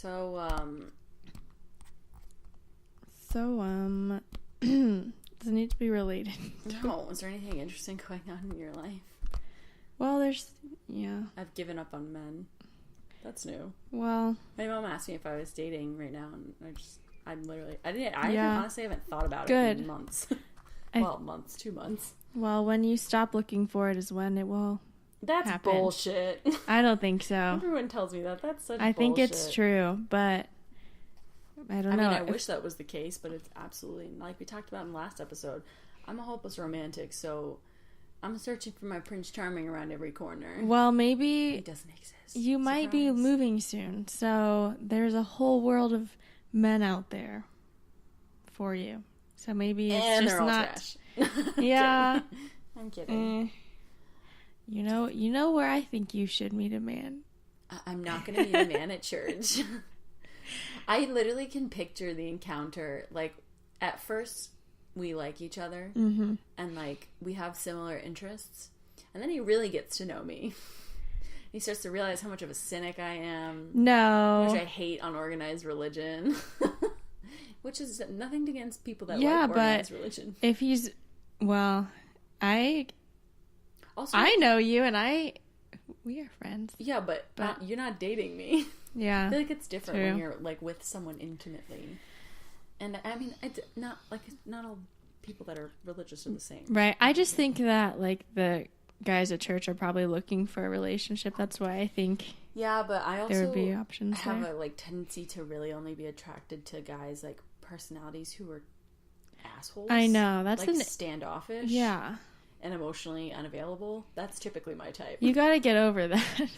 does it need to be related? No. Is there anything interesting going on in your life? Well, I've given up on men. That's new. Well, my mom asked me if I was dating right now, and honestly haven't thought about it in months. 2 months. Well, when you stop looking for it is when it will That's happen. Bullshit. I don't think so. Everyone tells me that. That's such bullshit. I think it's true, but I don't know. I wish that was the case, but it's absolutely, like we talked about in the last episode, I'm a hopeless romantic, so I'm searching for my Prince Charming around every corner. Well, maybe it doesn't exist. You might be moving soon, so there's a whole world of men out there for you. So maybe it's just all not. Trash. Yeah, I'm kidding. You know where I think you should meet a man. I'm not going to meet a man at church. I literally can picture the encounter. Like, at first, we like each other, and like we have similar interests, and then he really gets to know me. He starts to realize how much of a cynic I am. No. How much I hate unorganized religion. Which is nothing against people that like organized religion. If he's... Well, I know you, and we are friends. Yeah, but you're not dating me. Yeah. I feel like it's different when you're like with someone intimately. And I mean, not all people that are religious are the same. Right. I just think that like the guys at church are probably looking for a relationship. That's why I think but I also there would be options have there. a like tendency to really only be attracted to guys like personalities who are assholes. I know. That's like standoffish. Yeah. And emotionally unavailable. That's typically my type. You got to get over that.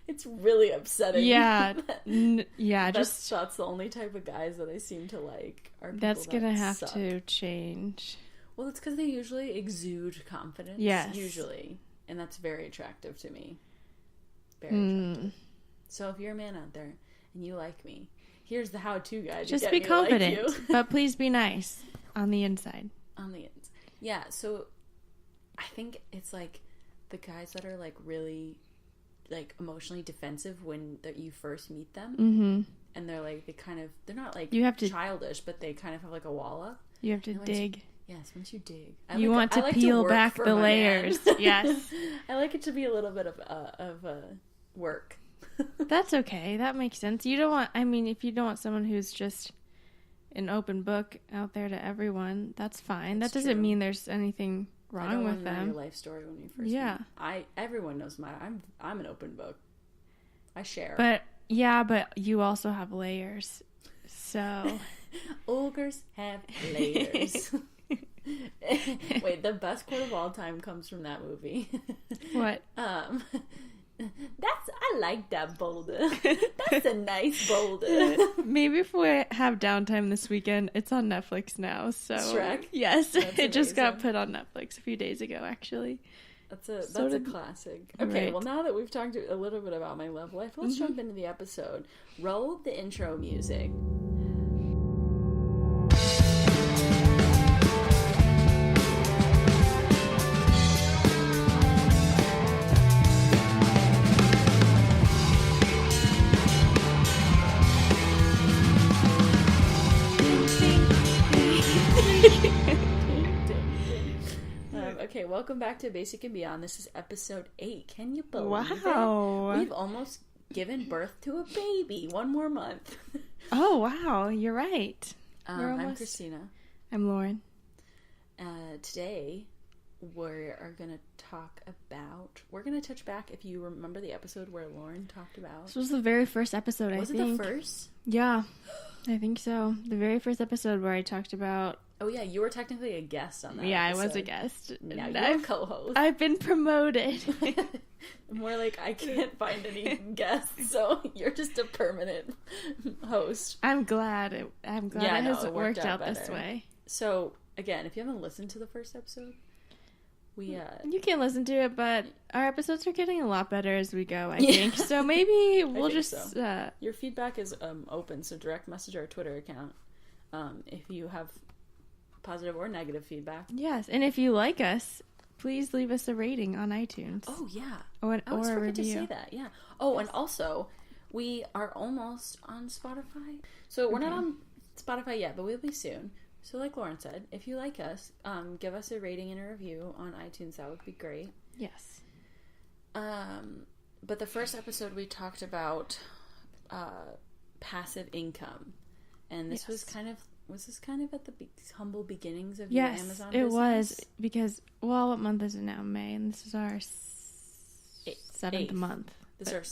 It's really upsetting. Yeah. That's the only type of guys that I seem to like are people that's going to have suck. to change. Well, it's because they usually exude confidence. Yes. Usually. And that's very attractive to me. Very attractive. So if you're a man out there and you like me, here's the how-to guide. Just be confident, like but please be nice on the inside. On the inside. Yeah, so I think it's like the guys that are like really like emotionally defensive when you first meet them. Mm-hmm. And they're like, they're not like childish, but they kind of have like a wall up. You have to dig. Once you dig. You want to peel back the layers. Yes. I like it to be a little bit of work. That's okay. That makes sense. If you don't want someone who's just an open book out there to everyone, that's fine. That doesn't mean there's anything wrong with them. Your life story when you first meet. Everyone knows I'm an open book. I share. But you also have layers. So ogres have layers. Wait, the best quote of all time comes from that movie. What? I like that boulder. That's a nice boulder. Maybe if we have downtime this weekend, it's on Netflix now. So Shrek? Yes, it just got put on Netflix a few days ago, actually. That's a classic. Okay, right. Well, now that we've talked a little bit about my love life, let's jump into the episode. Roll the intro music. Okay, welcome back to Basic and Beyond. This is episode 8. Can you believe it? We've almost given birth to a baby. One more month. Oh, wow. You're right. I'm Christina. I'm Lauren. Today, we're going to touch back, if you remember the episode where Lauren talked about... This was the very first episode, I think. Was it the first? Yeah, I think so. The very first episode where I talked about... Oh, yeah, you were technically a guest on that episode. I was a guest. Now you're a co-host. I've been promoted. More like, I can't find any guests, so you're just a permanent host. I'm glad it has worked out this way. So, again, if you haven't listened to the first episode, you can listen to it, but our episodes are getting a lot better as we go, I think. So maybe we'll just... So. Your feedback is open, so direct message our Twitter account if you have... positive or negative feedback. Yes, and if you like us, please leave us a rating on iTunes. Oh, yeah. Or a review. To say that, yeah. Oh, yes. And also, We are almost on Spotify. So we're not on Spotify yet, but we'll be soon. So like Lauren said, if you like us, give us a rating and a review on iTunes. That would be great. Yes. But the first episode we talked about passive income. And this was this kind of at the humble beginnings of your Amazon business? Yes, it was. Because, well, what month is it now? May. And this is our 7th month.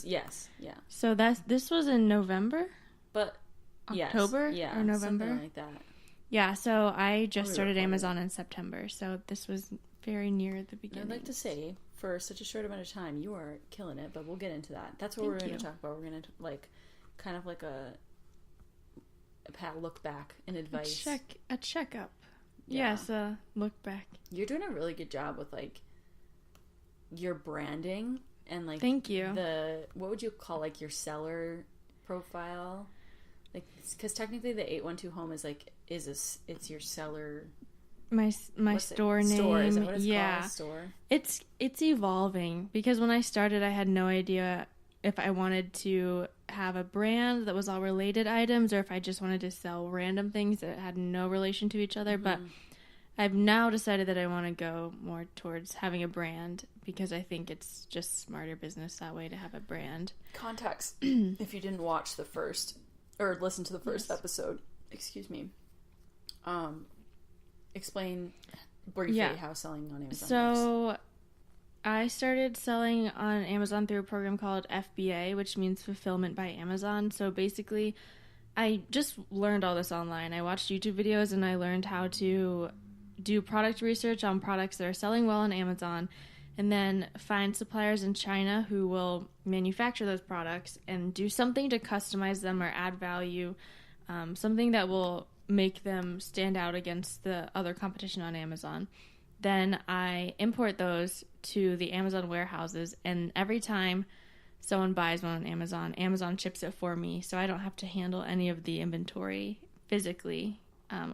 Yes. Yeah. So this was in November? But, October? Yes. Yeah. Or November? Something like that. Yeah, so I just started Amazon in September, so this was very near the beginning. I'd like to say, for such a short amount of time, you are killing it, but we'll get into that. That's what we're going to talk about. We're going to, kind of like a look back and advice. A checkup. Yeah. Yes, a look back. You're doing a really good job with, your branding and, Thank you. What would you call, your seller profile? Because technically the 812 home is it's your seller. My store name. Store, is that what it's called? Store. It's evolving because when I started, I had no idea if I wanted to have a brand that was all related items or if I just wanted to sell random things that had no relation to each other. Mm-hmm. But I've now decided that I want to go more towards having a brand because I think it's just smarter business that way to have a brand. Context. If you didn't watch the first or listen to the first episode, excuse me. Explain briefly how selling on Amazon works. I started selling on Amazon through a program called FBA, which means Fulfillment by Amazon. So basically, I just learned all this online. I watched YouTube videos and I learned how to do product research on products that are selling well on Amazon and then find suppliers in China who will manufacture those products and do something to customize them or add value, something that will make them stand out against the other competition on Amazon. Then I import those to the Amazon warehouses, and every time someone buys one on Amazon, Amazon ships it for me, so I don't have to handle any of the inventory physically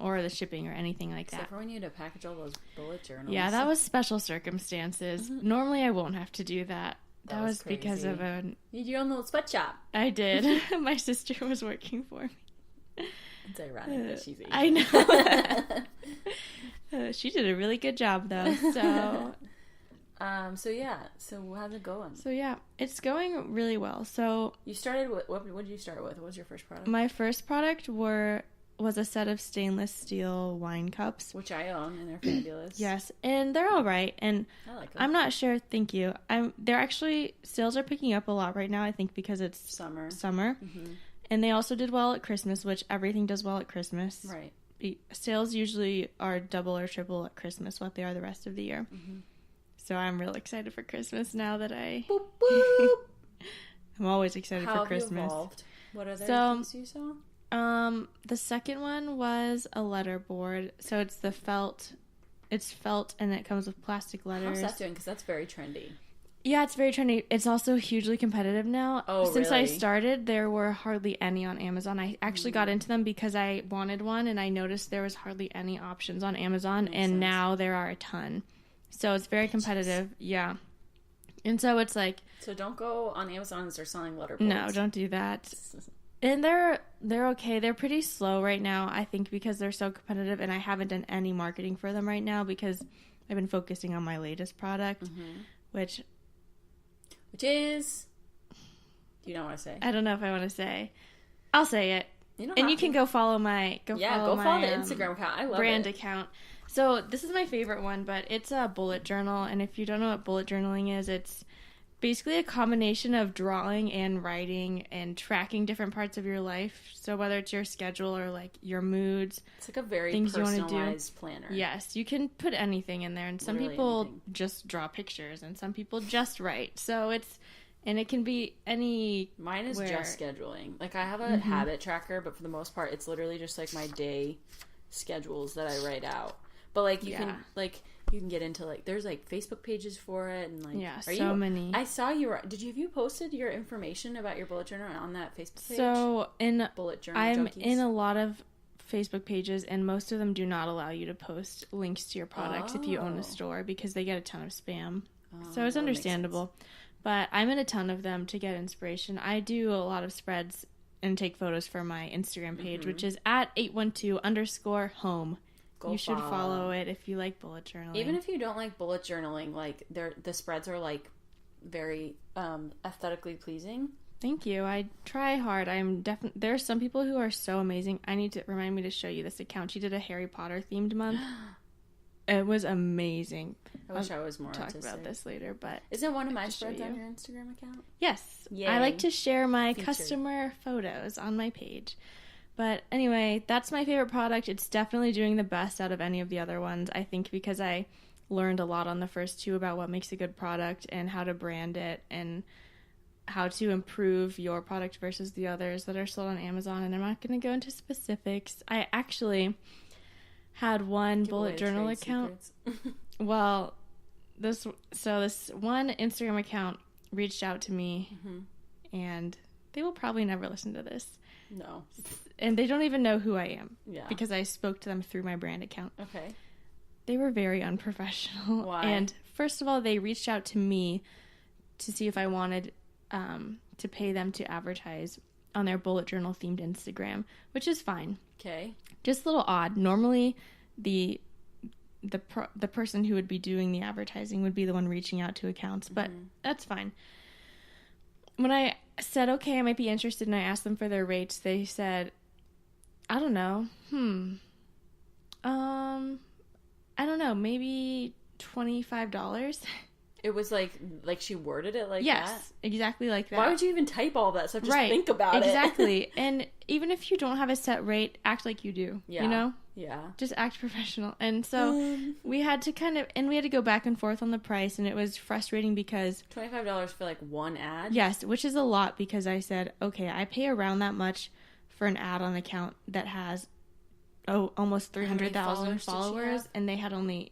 or the shipping or anything like that. Except for when you had to package all those bullet journals. Yeah, that was special circumstances. Mm-hmm. Normally I won't have to do that. That was because of You did your own little sweatshop. I did. My sister was working for me. It's ironic that she's Asian. I know. She did a really good job, though. So, So how's it going? So yeah, it's going really well. So you started with what did you start with? What was your first product? My first product was a set of stainless steel wine cups, which I own, and they're fabulous. Yes, and they're all right. And I like them. I'm not sure. Thank you. They're actually sales are picking up a lot right now. I think because it's summer. Mm-hmm. And they also did well at Christmas, which everything does well at Christmas. Right. Sales usually are double or triple at Christmas what they are the rest of the year. Mm-hmm. So I'm real excited for Christmas now that boop, boop. I'm always excited for Christmas. How have you evolved? What other things you saw? The second one was a letter board. So it's felt and it comes with plastic letters. How's that doing? Because that's very trendy. Yeah, it's very trendy. It's also hugely competitive now. Oh, Since really? I started, there were hardly any on Amazon. I actually got into them because I wanted one, and I noticed there was hardly any options on Amazon, Makes sense. Now there are a ton. So it's very competitive. Yeah. And so it's like... So don't go on Amazon and start selling letter boards. No, don't do that. And they're okay. They're pretty slow right now, I think, because they're so competitive, and I haven't done any marketing for them right now because I've been focusing on my latest product, which is... Do you not want to say? I don't know if I want to say. I'll say it. You can go follow my... Go follow the Instagram account. I love brand account. So this is my favorite one, but it's a bullet journal. And if you don't know what bullet journaling is, it's basically a combination of drawing and writing and tracking different parts of your life. So whether it's your schedule or like your moods. It's like a very personalized planner. Yes, you can put anything in there. And some people just draw pictures and some people just write. So it can be any. Mine is just scheduling. Like I have a habit tracker, but for the most part, it's literally just like my day schedules that I write out. But like you can get into like there's like Facebook pages for it and like many. I saw have you posted your information about your bullet journal on that Facebook page? So in bullet journal I'm junkies? In a lot of Facebook pages and most of them do not allow you to post links to your products if you own a store because they get a ton of spam. So it's understandable. But I'm in a ton of them to get inspiration. I do a lot of spreads and take photos for my Instagram page, which is at 812_home. You should follow it if you like bullet journaling. Even if you don't like bullet journaling, like the spreads are like very aesthetically pleasing. Thank you. I try hard. There are some people who are so amazing. I need to remind me to show you this account. She did a Harry Potter themed month. It was amazing. I wish I was more talk artistic. about this later, but isn't one of my spreads on your Instagram account? Yes. Yay. I like to share my customer photos on my page. But anyway, that's my favorite product. It's definitely doing the best out of any of the other ones, I think, because I learned a lot on the first two about what makes a good product and how to brand it and how to improve your product versus the others that are sold on Amazon. And I'm not going to go into specifics. I actually had one bullet journal account. Well, this one Instagram account reached out to me, and they will probably never listen to this. No. And they don't even know who I am. Yeah. Because I spoke to them through my brand account. Okay. They were very unprofessional. Why? And first of all, they reached out to me to see if I wanted to pay them to advertise on their bullet journal themed Instagram, which is fine. Okay. Just a little odd. Normally, the person who would be doing the advertising would be the one reaching out to accounts, but that's fine. When I said, okay, I might be interested, and I asked them for their rates, they said, I don't know. I don't know, maybe $25. It was like she worded it like that? Yes, exactly like that. Why would you even type all that stuff? Just think about it. Exactly. And even if you don't have a set rate, act like you do. Yeah. You know? Yeah. Just act professional. And so we had to go back and forth on the price, and it was frustrating because $25 for like one ad? Yes, which is a lot because I said, okay, I pay around that much for an ad on an account that has almost 300,000 followers, and they had only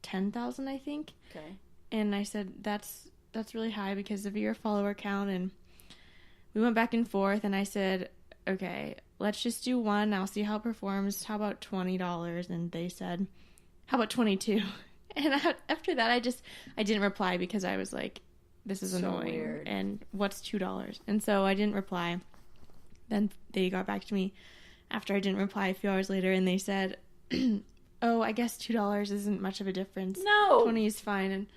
10,000, I think. Okay. And I said, that's really high because of your follower count. And we went back and forth, and I said, okay, let's just do one. I'll see how it performs. How about $20? And they said, how about $22? And after that, I didn't reply because I was like, this is so annoying. Weird. And what's $2? And so I didn't reply. Then they got back to me after I didn't reply a few hours later, and they said, oh, I guess $2 isn't much of a difference. No. 20 is fine. And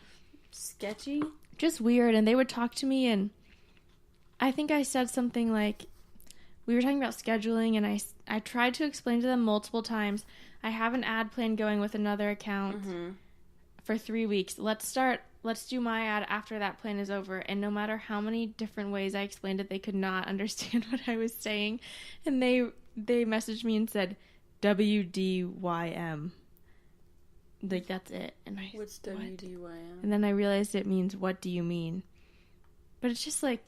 sketchy. Just weird. And they would talk to me, and I think I said something like, we were talking about scheduling, and I tried to explain to them multiple times, I have an ad plan going with another account for 3 weeks. Let's do my ad after that plan is over. And no matter how many different ways I explained it, they could not understand what I was saying. And they messaged me and said, WDYM. Like, that's it. And what's WDYM? And then I realized it means, what do you mean? But it's just like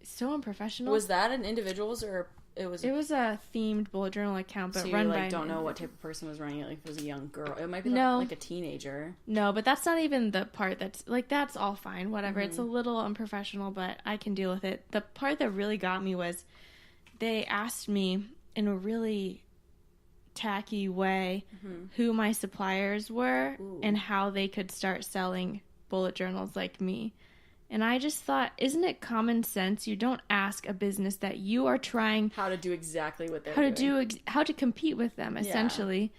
so unprofessional. Was that an individual's or it was a themed bullet journal account, but so run by you don't know what type of person was running it. Like, if it was a young girl, it might be like a teenager. No, but that's not even the part that's all fine. Whatever. It's a little unprofessional, but I can deal with it. The part that really got me was they asked me in a really tacky way who my suppliers were and how they could start selling bullet journals like me. And I just thought, isn't it common sense? You don't ask a business that you are trying how to do exactly what they're doing. How to compete with them, essentially.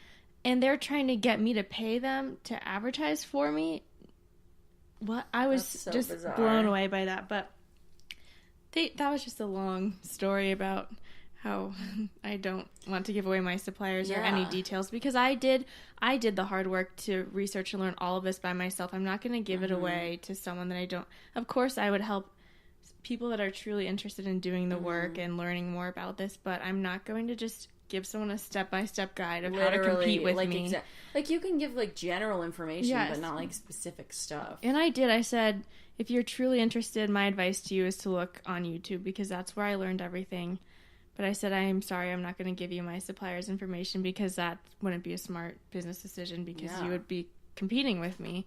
Yeah. And they're trying to get me to pay them to advertise for me. What? I was so just bizarre. Blown away by that. But that was just a long story about how I don't want to give away my suppliers or any details, because I did the hard work to research and learn all of this by myself. I'm not going to give it away to someone that I don't. Of course, I would help people that are truly interested in doing the work and learning more about this, but I'm not going to just give someone a step-by-step guide of how to compete with me. Like, you can give, like, general information, but not, like, specific stuff. And I did. I said, if you're truly interested, my advice to you is to look on YouTube, because that's where I learned everything. But I said, I'm sorry, I'm not going to give you my supplier's information, because that wouldn't be a smart business decision, because you would be competing with me.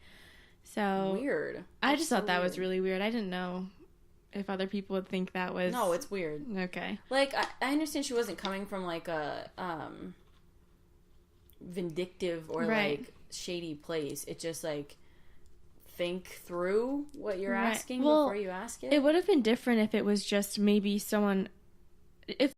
So weird. I just thought that was really weird. I didn't know if other people would think that was... No, it's weird. Okay. Like, I understand she wasn't coming from, like, a vindictive or, like, shady place. It just, like, think through what you're asking well, before you ask it. It would have been different if it was just maybe someone, if